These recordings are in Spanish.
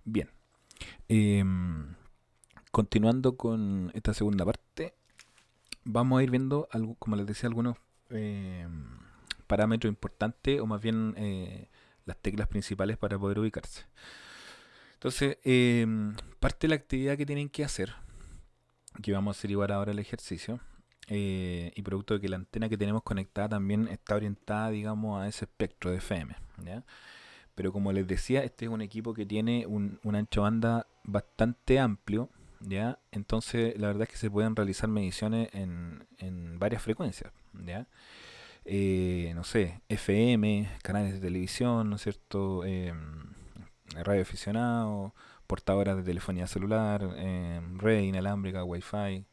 Bien, em, continuando con esta segunda parte, vamos a ir viendo, como les decía, algunos parámetros importantes o más bien las teclas principales para poder ubicarse. Entonces, parte de la actividad que tienen que hacer, que vamos a hacer igual ahora el ejercicio, y producto de que la antena que tenemos conectada también está orientada, digamos, a ese espectro de FM, ¿ya? Pero como les decía, este es un equipo que tiene un ancho banda bastante amplio, ¿ya? Entonces, la verdad es que se pueden realizar mediciones en varias frecuencias, ¿ya? No sé, FM, canales de televisión, ¿no es cierto? Radio aficionado, portadoras de telefonía celular, red inalámbrica, wifi,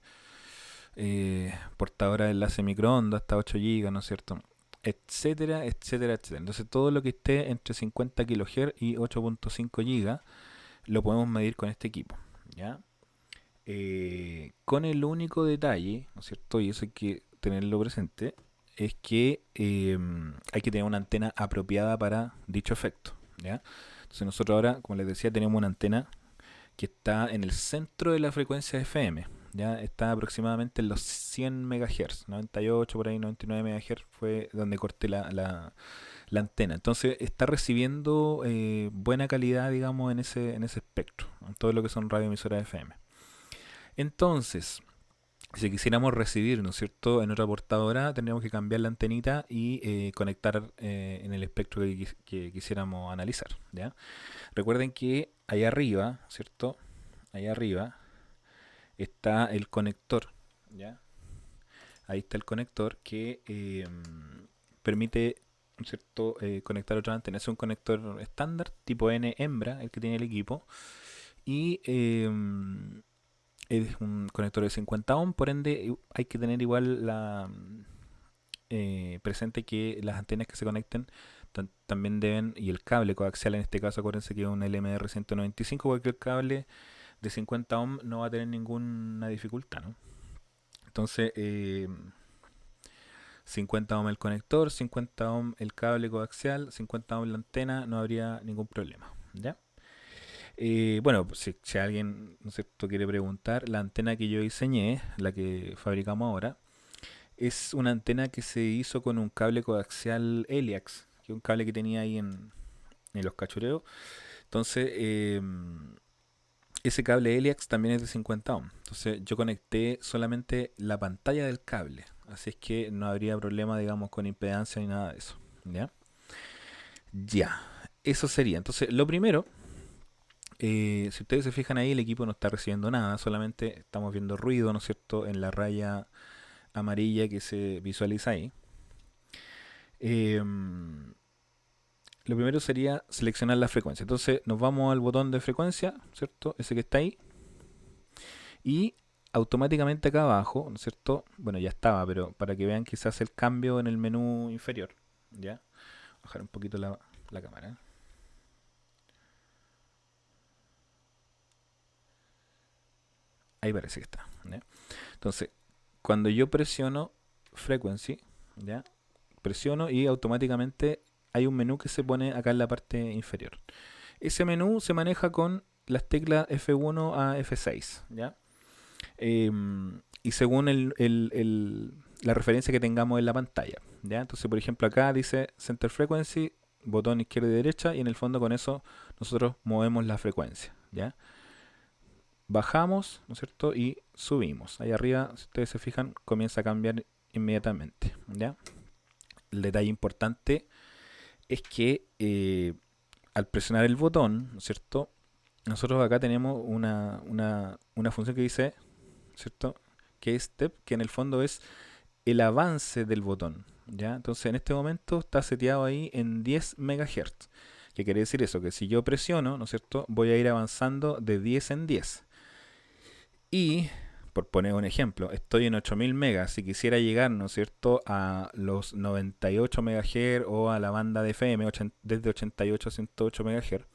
portadora de enlace microondas hasta 8 GB, ¿no es cierto? Etcétera, etcétera, etcétera. Entonces todo lo que esté entre 50 kHz y 8.5 GB lo podemos medir con este equipo, ¿ya? Con el único detalle, ¿no es cierto? Y eso hay que tenerlo presente, es que hay que tener una antena apropiada para dicho efecto, ¿ya? Entonces nosotros ahora, como les decía, tenemos una antena que está en el centro de la frecuencia FM. Ya está aproximadamente en los 100 MHz, 98 por ahí, 99 MHz fue donde corté la antena. Entonces está recibiendo buena calidad, digamos, en ese espectro, en todo lo que son radioemisoras FM. Entonces, si quisiéramos recibir, ¿no es cierto?, en otra portadora, tendríamos que cambiar la antenita y conectar en el espectro que quisiéramos analizar, ¿ya? Recuerden que ahí arriba, ¿cierto? Ahí arriba está el conector, ¿ya? Ahí está el conector que permite, ¿cierto? Conectar otra antena. Es un conector estándar, tipo N hembra, el que tiene el equipo. Y es un conector de 50 ohm, por ende hay que tener igual presente que las antenas que se conecten también deben, y el cable coaxial en este caso, acuérdense que es un LMR 195, cualquier cable de 50 ohm no va a tener ninguna dificultad, ¿no? Entonces, 50 ohm el conector, 50 ohm el cable coaxial, 50 ohm la antena, no habría ningún problema, ¿ya? Bueno, pues, si alguien, ¿no es cierto?, quiere preguntar, la antena que yo diseñé, la que fabricamos ahora, es una antena que se hizo con un cable coaxial Heliax, que es un cable que tenía ahí en los cachureos. Entonces, ese cable Heliax también es de 50 ohm. Entonces yo conecté solamente la pantalla del cable. Así es que no habría problema, digamos, con impedancia ni nada de eso. ¿Ya? Ya. Eso sería. Entonces, lo primero, si ustedes se fijan ahí, el equipo no está recibiendo nada. Solamente estamos viendo ruido, ¿no es cierto?, en la raya amarilla que se visualiza ahí. Lo primero sería seleccionar la frecuencia. Entonces nos vamos al botón de frecuencia, ¿cierto? Ese que está ahí. Y automáticamente acá abajo, ¿no es cierto? Bueno, ya estaba, pero para que vean que se hace el cambio en el menú inferior. ¿Ya? Bajar un poquito la cámara. Ahí parece que está. ¿Ya? Entonces, cuando yo presiono frequency, ¿ya? Presiono y automáticamente hay un menú que se pone acá en la parte inferior. Ese menú se maneja con las teclas F1 a F6, ¿ya? Y según la referencia que tengamos en la pantalla, ¿ya? Entonces, por ejemplo, acá dice Center Frequency, botón izquierda y derecha, y en el fondo con eso nosotros movemos la frecuencia, ¿ya? Bajamos, ¿no es cierto? Y subimos. Ahí arriba, si ustedes se fijan, comienza a cambiar inmediatamente, ¿ya? El detalle importante es que al presionar el botón, ¿no es cierto? Nosotros acá tenemos una función que dice, ¿cierto? Que es step, que en el fondo es el avance del botón, ¿ya? Entonces en este momento está seteado ahí en 10 MHz. ¿Qué quiere decir eso? Que si yo presiono, ¿no es cierto?, voy a ir avanzando de 10 en 10. Y, por poner un ejemplo, estoy en 8000 megas. Si quisiera llegar, ¿no es cierto?, a los 98 MHz o a la banda de FM desde 88 a 108 MHz,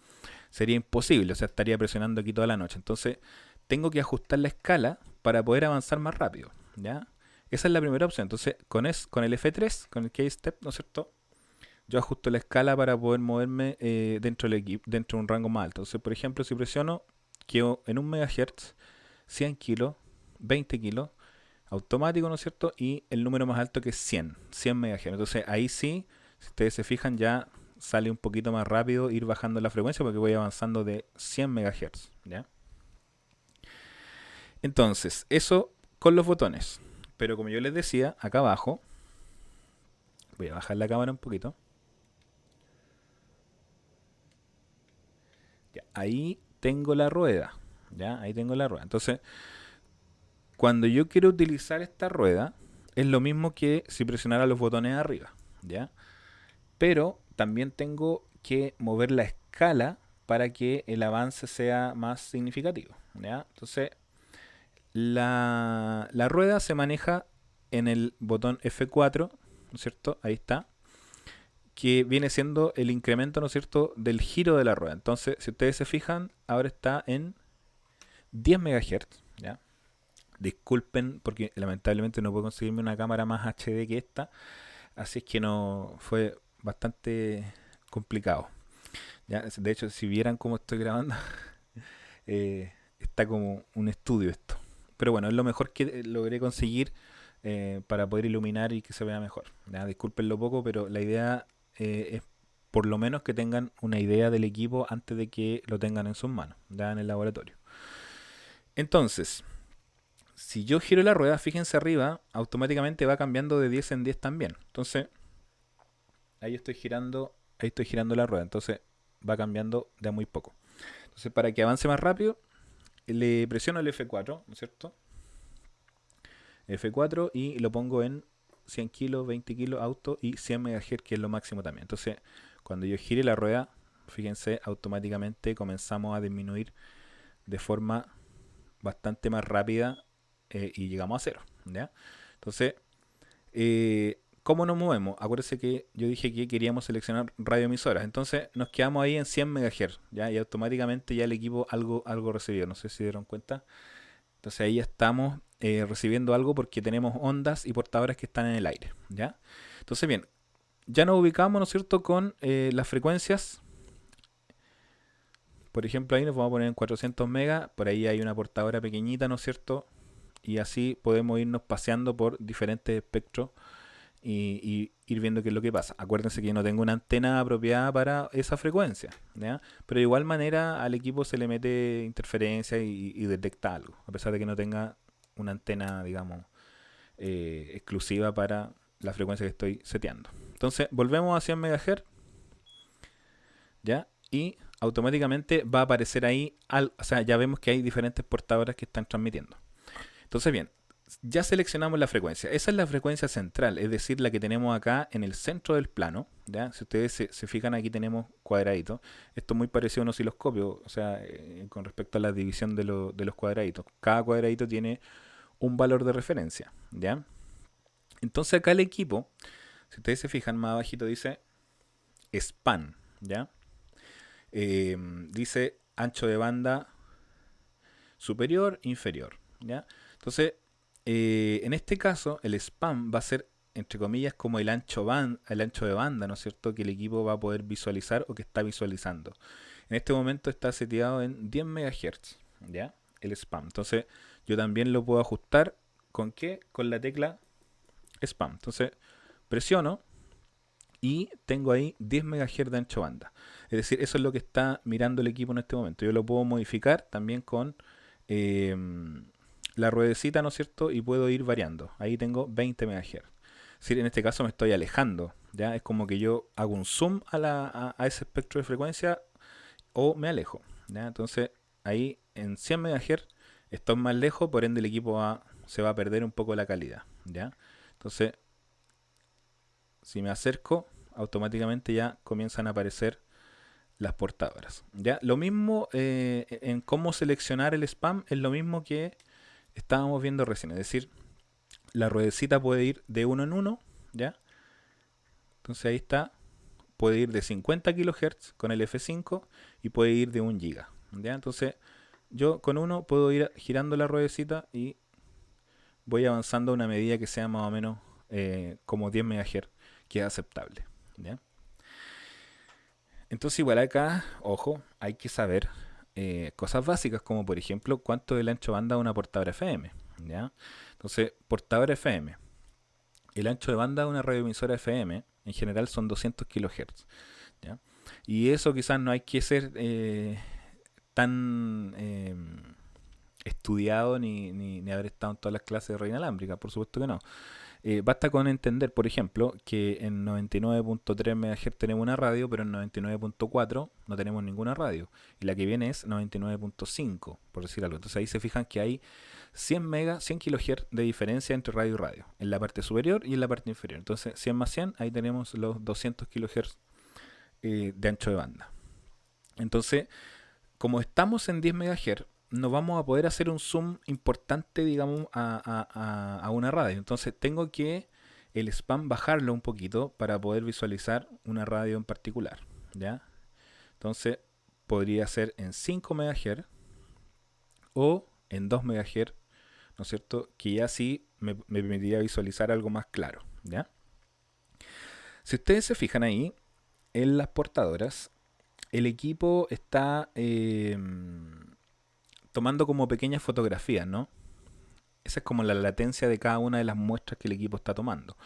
sería imposible. O sea, estaría presionando aquí toda la noche. Entonces, tengo que ajustar la escala para poder avanzar más rápido, ¿ya? Esa es la primera opción. Entonces, con el F3, con el Keystep, ¿no es cierto?, yo ajusto la escala para poder moverme dentro del equipo, dentro de un rango más alto. Entonces, por ejemplo, si presiono, quedo en 1 MHz, 100 kilos, 20 kilos, automático, ¿no es cierto? Y el número más alto que es 100 MHz. Entonces, ahí sí, si ustedes se fijan, ya sale un poquito más rápido ir bajando la frecuencia porque voy avanzando de 100 MHz, ¿ya? Entonces, eso con los botones. Pero como yo les decía, acá abajo, voy a bajar la cámara un poquito. Ya, ahí tengo la rueda. Ya, ahí tengo la rueda. Entonces, cuando yo quiero utilizar esta rueda, es lo mismo que si presionara los botones arriba. ¿Ya? Pero también tengo que mover la escala para que el avance sea más significativo. ¿Ya? Entonces, la rueda se maneja en el botón F4, ¿no es cierto? Ahí está. Que viene siendo el incremento, ¿no es cierto?, del giro de la rueda. Entonces, si ustedes se fijan, ahora está en 10 MHz, ¿ya? Disculpen porque lamentablemente no puedo conseguirme una cámara más HD que esta, así es que no fue bastante complicado. ¿Ya? De hecho, si vieran cómo estoy grabando, está como un estudio esto. Pero bueno, es lo mejor que logré conseguir para poder iluminar y que se vea mejor. ¿Ya? Disculpen lo poco, pero la idea es por lo menos que tengan una idea del equipo antes de que lo tengan en sus manos, ya en el laboratorio. Entonces, si yo giro la rueda, fíjense arriba, automáticamente va cambiando de 10 en 10 también. Entonces, ahí estoy girando la rueda. Entonces, va cambiando de a muy poco. Entonces, para que avance más rápido, le presiono el F4, ¿no es cierto? F4 y lo pongo en 100 kilos, 20 kilos auto y 100 MHz, que es lo máximo también. Entonces, cuando yo gire la rueda, fíjense, automáticamente comenzamos a disminuir de forma bastante más rápida y llegamos a cero. ¿Ya? Entonces, ¿cómo nos movemos? Acuérdense que yo dije que queríamos seleccionar radioemisoras. Entonces nos quedamos ahí en 100 MHz, ¿ya? Y automáticamente ya el equipo algo recibió. No sé si dieron cuenta. Entonces ahí ya estamos recibiendo algo porque tenemos ondas y portadores que están en el aire, ¿ya? Entonces bien, ya nos ubicamos, ¿no es cierto?, con las frecuencias. Por ejemplo, ahí nos vamos a poner en 400 megas. Por ahí hay una portadora pequeñita, ¿no es cierto? Y así podemos irnos paseando por diferentes espectros y ir viendo qué es lo que pasa. Acuérdense que yo no tengo una antena apropiada para esa frecuencia, ¿ya? Pero de igual manera al equipo se le mete interferencia y detecta algo, a pesar de que no tenga una antena, digamos, exclusiva para la frecuencia que estoy seteando. Entonces volvemos a 100 MHz, ¿ya? Y automáticamente va a aparecer ahí, o sea, ya vemos que hay diferentes portadoras que están transmitiendo. Entonces, bien, ya seleccionamos la frecuencia. Esa es la frecuencia central, es decir, la que tenemos acá en el centro del plano. ¿Ya? Si ustedes se fijan, aquí tenemos cuadraditos. Esto es muy parecido a un osciloscopio, o sea, con respecto a la división de los cuadraditos. Cada cuadradito tiene un valor de referencia. ¿Ya? Entonces acá el equipo, si ustedes se fijan, más abajito dice span. ¿Ya? Dice ancho de banda superior, inferior. ¿Ya? Entonces, en este caso, el spam va a ser, entre comillas, como el ancho de banda, ¿no es cierto?, que el equipo va a poder visualizar o que está visualizando. En este momento está seteado en 10 MHz, ¿ya? El spam. Entonces, yo también lo puedo ajustar, ¿con qué? Con la tecla spam. Entonces, presiono y tengo ahí 10 MHz de ancho banda. Es decir, eso es lo que está mirando el equipo en este momento. Yo lo puedo modificar también con la ruedecita, ¿no es cierto? Y puedo ir variando. Ahí tengo 20 MHz. Es decir, en este caso me estoy alejando. ¿Ya? Es como que yo hago un zoom a ese espectro de frecuencia o me alejo. ¿Ya? Entonces, ahí en 100 MHz estoy más lejos, por ende el equipo se va a perder un poco la calidad. ¿Ya? Entonces, si me acerco, automáticamente ya comienzan a aparecer las portadoras. ¿Ya? Lo mismo en cómo seleccionar el spam es lo mismo que estábamos viendo recién. Es decir, la ruedecita puede ir de uno en uno, ¿ya? Entonces ahí está. Puede ir de 50 kHz con el F5 y puede ir de 1 GB, ¿ya? Entonces yo con uno puedo ir girando la ruedecita y voy avanzando a una medida que sea más o menos como 10 MHz, que es aceptable, ¿ya? Entonces igual acá, ojo, hay que saber cosas básicas como por ejemplo cuánto es el ancho de banda de una portadora FM, ¿ya? Entonces, portadora FM. El ancho de banda de una radioemisora FM en general son 200 kHz, ¿ya? Y eso quizás no hay que ser tan estudiado ni haber estado en todas las clases de red inalámbrica, por supuesto que no. Basta con entender, por ejemplo, que en 99.3 MHz tenemos una radio, pero en 99.4 no tenemos ninguna radio. Y la que viene es 99.5, por decir algo. Entonces ahí se fijan que hay 100 kHz de diferencia entre radio y radio, en la parte superior y en la parte inferior. Entonces 100 más 100, ahí tenemos los 200 kHz de ancho de banda. Entonces, como estamos en 10 MHz, no vamos a poder hacer un zoom importante, digamos, a una radio. Entonces tengo que el spam bajarlo un poquito para poder visualizar una radio en particular, ¿ya? Entonces podría ser en 5 MHz o en 2 MHz, ¿no es cierto? Que ya sí me permitiría visualizar algo más claro, ¿ya? Si ustedes se fijan ahí, en las portadoras, el equipo está tomando como pequeñas fotografías, ¿no? Esa es como la latencia de cada una de las muestras que el equipo está tomando.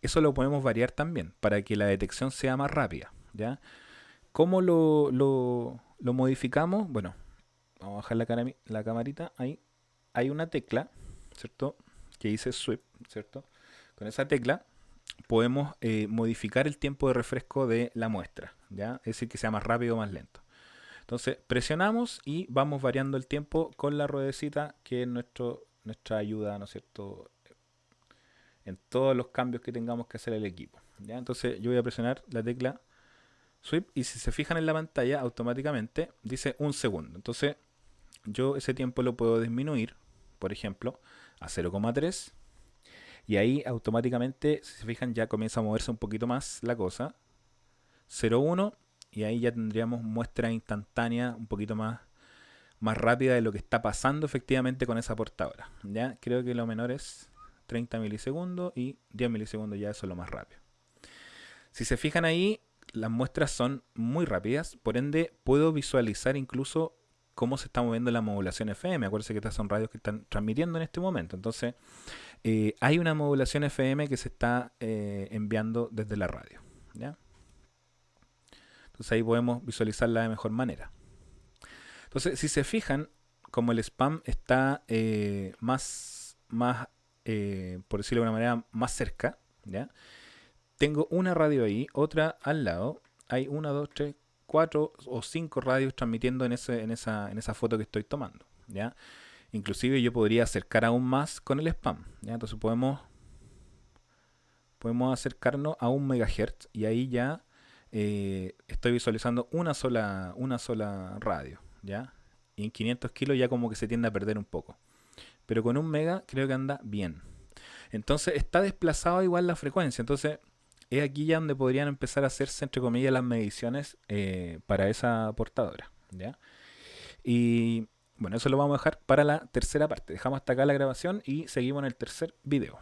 Eso lo podemos variar también para que la detección sea más rápida, ¿ya? ¿Cómo lo modificamos? Bueno, vamos a bajar la camarita. Ahí hay una tecla, ¿cierto? Que dice sweep, ¿cierto? Con esa tecla podemos modificar el tiempo de refresco de la muestra, ¿ya? Es decir, que sea más rápido o más lento. Entonces presionamos y vamos variando el tiempo con la ruedecita que es nuestra ayuda, ¿no es cierto?, en todos los cambios que tengamos que hacer el equipo, ¿ya? Entonces yo voy a presionar la tecla sweep y si se fijan en la pantalla automáticamente dice un segundo. Entonces yo ese tiempo lo puedo disminuir, por ejemplo, a 0,3 y ahí automáticamente, si se fijan, ya comienza a moverse un poquito más la cosa. 0,1 y ahí ya tendríamos muestra instantánea un poquito más rápida de lo que está pasando efectivamente con esa portadora. Ya creo que lo menor es 30 milisegundos y 10 milisegundos ya eso es lo más rápido. Si se fijan ahí, las muestras son muy rápidas, por ende puedo visualizar incluso cómo se está moviendo la modulación FM. Acuérdense que estas son radios que están transmitiendo en este momento. Entonces, hay una modulación FM que se está enviando desde la radio, ¿ya? Entonces ahí podemos visualizarla de mejor manera. Entonces, si se fijan, como el spam está por decirlo de alguna manera, más cerca, ¿ya? Tengo una radio ahí, otra al lado. Hay 1, 2, 3, 4 o 5 radios transmitiendo en esa foto que estoy tomando, ¿ya? Inclusive yo podría acercar aún más con el spam, ¿ya? Entonces podemos acercarnos a 1 MHz y ahí ya estoy visualizando una sola radio, ¿ya? Y en 500 kilos ya como que se tiende a perder un poco. Pero con 1 mega creo que anda bien. Entonces está desplazado igual la frecuencia. Entonces es aquí ya donde podrían empezar a hacerse, entre comillas, las mediciones para esa portadora, ¿ya? Y bueno, eso lo vamos a dejar para la tercera parte. Dejamos hasta acá la grabación y seguimos en el tercer video.